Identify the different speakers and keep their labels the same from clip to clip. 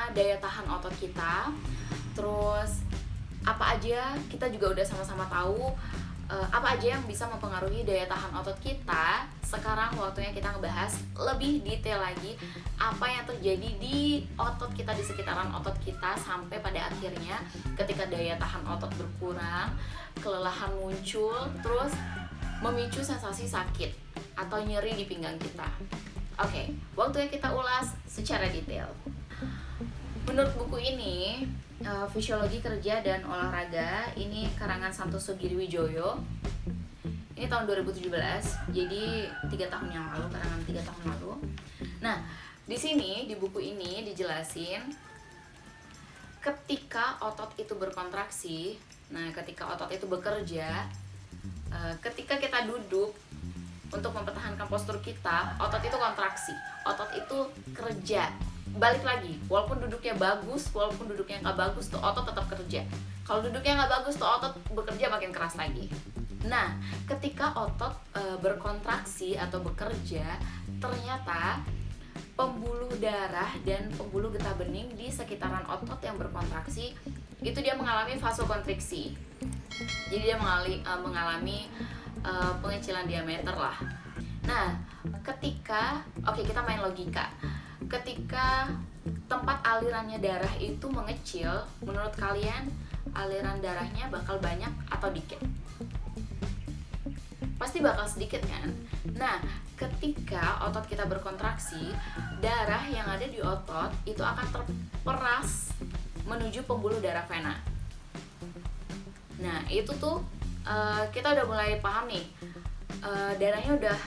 Speaker 1: gimana daya tahan otot kita. Terus apa aja, kita juga udah sama-sama tahu apa aja yang bisa mempengaruhi daya tahan otot kita. Sekarang waktunya kita ngebahas lebih detail lagi apa yang terjadi di otot kita, di sekitaran otot kita, sampai pada akhirnya ketika daya tahan otot berkurang, kelelahan muncul, terus memicu sensasi sakit atau nyeri di pinggang kita. Oke, waktunya kita ulas secara detail. Menurut buku ini, Fisiologi Kerja dan Olahraga, ini karangan Santoso Giriwijoyo. Ini tahun 2017, jadi 3 tahun yang lalu, karangan 3 tahun lalu. Nah, di sini di buku ini dijelasin ketika otot itu berkontraksi. Nah, ketika otot itu bekerja, ketika kita duduk untuk mempertahankan postur kita, otot itu kontraksi, otot itu kerja. Balik lagi, walaupun duduknya bagus, walaupun duduknya nggak bagus, tuh otot tetap kerja. Kalau duduknya nggak bagus, tuh otot bekerja makin keras lagi. Nah, ketika otot berkontraksi atau bekerja, ternyata pembuluh darah dan pembuluh getah bening di sekitaran otot yang berkontraksi itu dia mengalami vasokonstriksi. Jadi dia mengalami pengecilan diameter lah. Nah, ketika kita main logika. Ketika tempat alirannya darah itu mengecil, menurut kalian aliran darahnya bakal banyak atau dikit? Pasti bakal sedikit kan? Nah, ketika otot kita berkontraksi, darah yang ada di otot itu akan terperas menuju pembuluh darah vena. Nah, itu tuh kita udah mulai paham nih, darahnya udah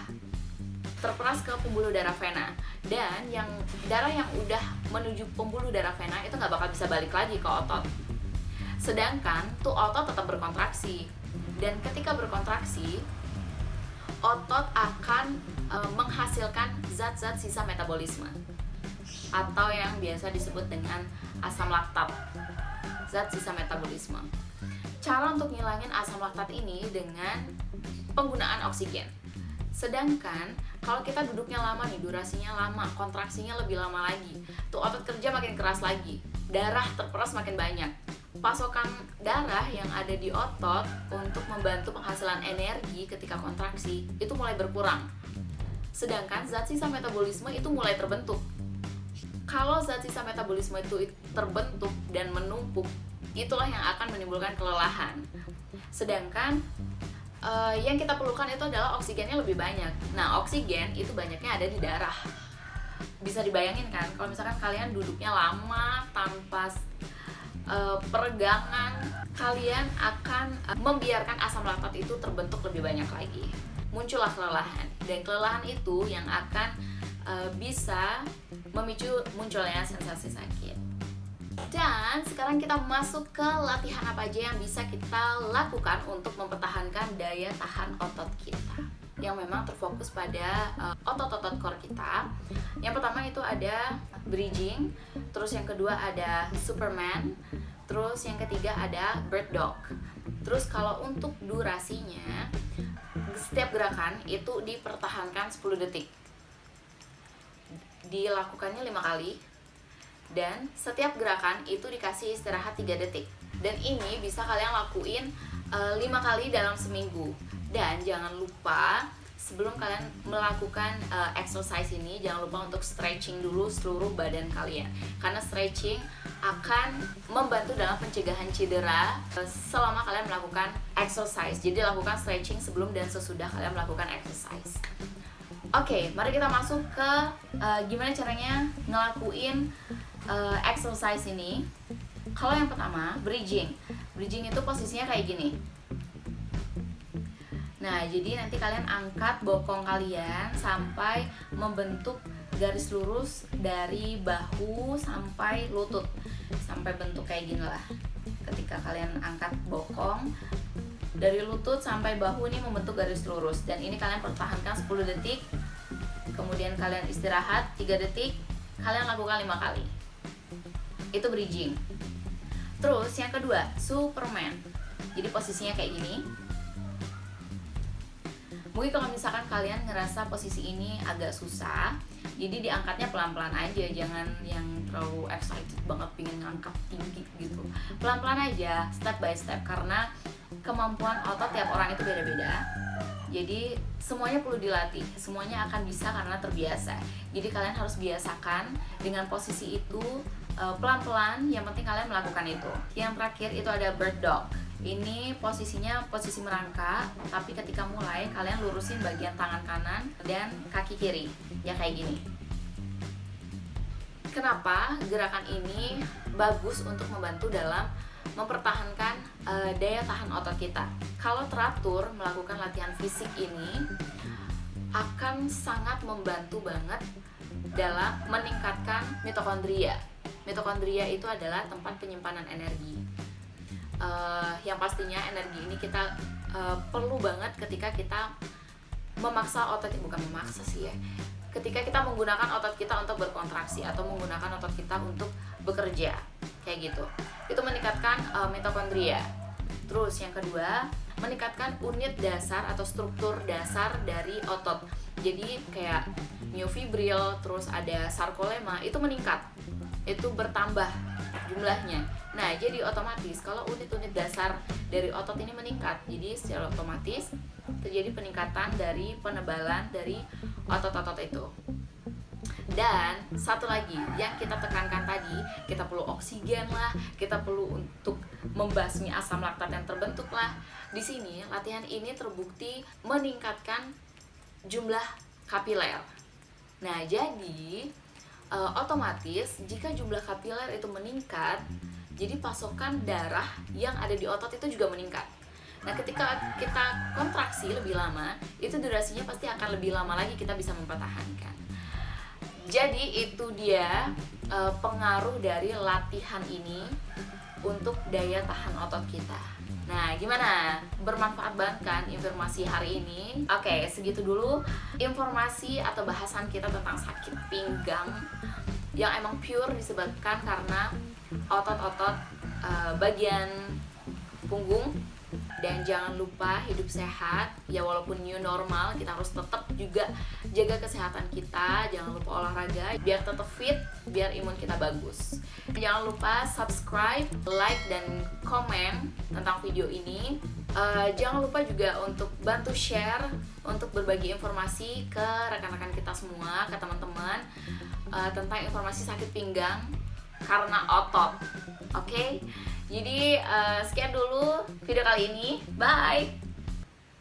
Speaker 1: terperas ke pembuluh darah vena, dan yang darah yang udah menuju pembuluh darah vena itu nggak bakal bisa balik lagi ke otot. Sedangkan tuh otot tetap berkontraksi, dan ketika berkontraksi, otot akan menghasilkan zat-zat sisa metabolisme atau yang biasa disebut dengan asam laktat, zat sisa metabolisme. Cara untuk ngilangin asam laktat ini dengan penggunaan oksigen. Sedangkan kalau kita duduknya lama nih, durasinya lama, kontraksinya lebih lama lagi, tuh otot kerja makin keras lagi, darah terperas makin banyak. Pasokan darah yang ada di otot untuk membantu penghasilan energi ketika kontraksi itu mulai berkurang. Sedangkan zat sisa metabolisme itu mulai terbentuk. Kalau zat sisa metabolisme itu terbentuk dan menumpuk, itulah yang akan menimbulkan kelelahan. Sedangkan yang kita perlukan itu adalah oksigennya lebih banyak. Nah, oksigen itu banyaknya ada di darah. Bisa dibayangin kan, kalau misalkan kalian duduknya lama tanpa peregangan, kalian akan membiarkan asam laktat itu terbentuk lebih banyak lagi. Muncullah kelelahan, dan kelelahan itu yang akan bisa memicu munculnya sensasi sakit. Dan sekarang kita masuk ke latihan apa aja yang bisa kita lakukan untuk mempertahankan daya tahan otot kita, yang memang terfokus pada otot-otot core kita. Yang pertama itu ada bridging, terus yang kedua ada Superman, terus yang ketiga ada bird dog. Terus kalau untuk durasinya, setiap gerakan itu dipertahankan 10 detik, dilakukannya 5 kali, dan setiap gerakan itu dikasih istirahat 3 detik. Dan ini bisa kalian lakuin 5 kali dalam seminggu. Dan jangan lupa sebelum kalian melakukan exercise ini, jangan lupa untuk stretching dulu seluruh badan kalian, karena stretching akan membantu dalam pencegahan cedera selama kalian melakukan exercise. Jadi lakukan stretching sebelum dan sesudah kalian melakukan exercise. Oke, mari kita masuk ke gimana caranya ngelakuin exercise ini. Kalau yang pertama, bridging itu posisinya kayak gini. Nah, jadi nanti kalian angkat bokong kalian sampai membentuk garis lurus dari bahu sampai lutut, sampai bentuk kayak gini lah. Ketika kalian angkat bokong dari lutut sampai bahu, ini membentuk garis lurus, dan ini kalian pertahankan 10 detik. Kemudian kalian istirahat 3 detik, kalian lakukan 5 kali. Itu bridging. Terus yang kedua, Superman. Jadi posisinya kayak gini. Mungkin kalau misalkan kalian ngerasa posisi ini agak susah, Jadi diangkatnya pelan-pelan aja, jangan yang terlalu excited banget pengen ngangkat tinggi gitu. Pelan-pelan aja, step by step, karena kemampuan otot tiap orang itu beda-beda. Jadi semuanya perlu dilatih, semuanya akan bisa karena terbiasa. Jadi kalian harus biasakan dengan posisi itu pelan-pelan, yang penting kalian melakukan itu. Yang terakhir itu ada bird dog. Ini posisinya posisi merangkak, tapi ketika mulai kalian lurusin bagian tangan kanan dan kaki kiri, ya kayak gini. Kenapa gerakan ini bagus untuk membantu dalam mempertahankan daya tahan otot kita? Kalau teratur melakukan latihan fisik ini akan sangat membantu banget dalam meningkatkan mitokondria. Mitokondria itu adalah tempat penyimpanan energi. Yang pastinya energi ini kita perlu banget ketika kita memaksa otot, bukan memaksa sih ya, ketika kita menggunakan otot kita untuk berkontraksi atau menggunakan otot kita untuk bekerja, kayak gitu. Itu meningkatkan mitokondria. Terus yang kedua, meningkatkan unit dasar atau struktur dasar dari otot. Jadi kayak myofibril, terus ada sarkolema, itu meningkat, itu bertambah jumlahnya. Nah, jadi otomatis kalau unit-unit dasar dari otot ini meningkat, jadi secara otomatis terjadi peningkatan dari penebalan dari otot-otot itu. Dan satu lagi yang kita tekankan tadi, kita perlu oksigen lah, kita perlu untuk membasmi asam laktat yang terbentuk lah. Di sini latihan ini terbukti meningkatkan jumlah kapiler. Nah, jadi otomatis jika jumlah kapiler itu meningkat, jadi pasokan darah yang ada di otot itu juga meningkat. Nah, ketika kita kontraksi lebih lama, itu durasinya pasti akan lebih lama lagi kita bisa mempertahankan. Jadi itu dia pengaruh dari latihan ini untuk daya tahan otot kita. Nah, gimana? Bermanfaat banget kan informasi hari ini? Oke, segitu dulu informasi atau bahasan kita tentang sakit pinggang yang emang pure disebabkan karena otot-otot bagian punggung. Dan jangan lupa hidup sehat ya, walaupun new normal kita harus tetap juga jaga kesehatan kita. Jangan lupa olahraga biar tetap fit, biar imun kita bagus. Jangan lupa subscribe, like, dan komen tentang video ini. Jangan lupa juga untuk bantu share, untuk berbagi informasi ke rekan-rekan kita semua, ke teman-teman tentang informasi sakit pinggang karena otot. Oke? Jadi sekian dulu video kali ini. Bye!